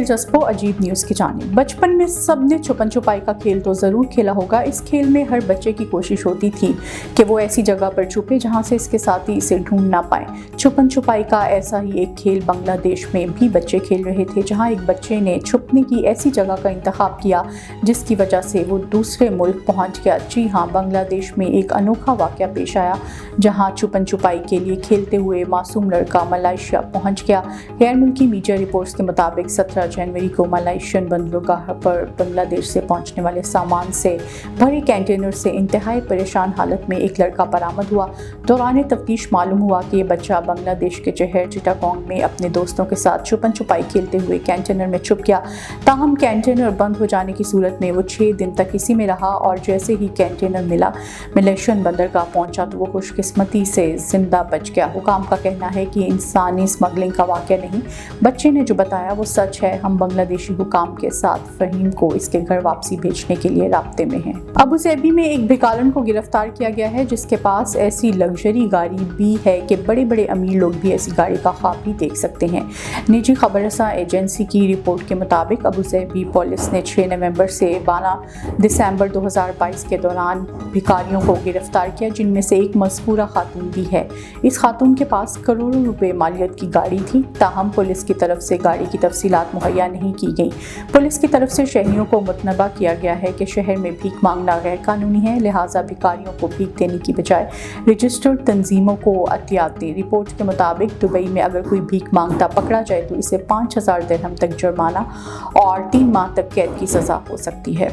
دلچسپ و عجیب نیوز کی جانب۔ بچپن میں سب نے چھپن چھپائی کا کھیل تو ضرور کھیلا ہوگا۔ اس کھیل میں ہر بچے کی کوشش ہوتی تھی کہ وہ ایسی جگہ پر چھپے جہاں سے اس کے ساتھی اسے ڈھونڈ نہ پائیں۔ چھپن چھپائی کا ایسا ہی ایک کھیل بنگلہ دیش میں بھی بچے کھیل رہے تھے، جہاں ایک بچے نے چھپنے کی ایسی جگہ کا انتخاب کیا جس کی وجہ سے وہ دوسرے ملک پہنچ گیا۔ جی ہاں، بنگلہ دیش میں ایک انوکھا واقعہ پیش آیا جہاں چھپن چھپائی کے لیے کھیلتے ہوئے معصوم لڑکا ملائیشیا پہنچ گیا۔ غیر ملکی میڈیا رپورٹس کے مطابق 17 جنوری کو ملائیشین بندرگاہ پر بنگلہ دیش سے پہنچنے والے سامان سے بھرے کنٹینر سے انتہائی پریشان حالت میں ایک لڑکا برآمد ہوا۔ دوران تفتیش معلوم ہوا کہ یہ بچہ بنگلہ دیش کے شہر چٹاگانگ میں اپنے دوستوں کے ساتھ چھپن چھپائی کھیلتے ہوئے کنٹینر میں چھپ گیا۔ تاہم کنٹینر بند ہو جانے کی صورت میں وہ 6 دن تک اسی میں رہا اور جیسے ہی کنٹینر ملیشین بندرگاہ پہنچا تو وہ خوش قسمتی سے زندہ بچ گیا۔ حکام کا کہنا ہے کہ یہ انسانی اسمگلنگ کا واقعہ نہیں، بچے نے جو بتایا وہ سچ ہے۔ ہم بنگلہ دیشی حکام کے ساتھ فہیم کو اس کے گھر واپسی بھیجنے کے لیے رابطے میں ہیں۔ ابو ظبی میں ایک بھکارن کو گرفتار کیا گیا ہے جس کے پاس ایسی لگژری گاڑی بھی ہے کہ بڑے بڑے امیر لوگ بھی ایسی گاڑی کا خواب بھی دیکھ سکتے ہیں۔ نجی خبر رساں ایجنسی کی رپورٹ کے مطابق ابو ظبی پولیس نے 6 نومبر سے 12 دسمبر 2022 کے دوران بھکاریوں کو گرفتار کیا، جن میں سے ایک مذکورہ خاتون بھی ہے۔ اس خاتون کے پاس کروڑوں روپے مالیت کی گاڑی تھی، تاہم پولیس کی طرف سے گاڑی کی تفصیلات مہیا نہیں کی گئیں۔ پولیس کی طرف سے شہریوں کو متنبہ کیا گیا ہے کہ شہر میں بھیک مانگنا غیر قانونی ہے، لہٰذا بھکاریوں کو بھیک دینے کی بجائے رجسٹرڈ تنظیموں کو اطلاعات دیں۔ رپورٹ کے مطابق دبئی میں اگر کوئی بھیک مانگتا پکڑا جائے تو اسے 5000 درہم تک جرمانہ اور 3 ماہ تک قید کی سزا ہو سکتی ہے۔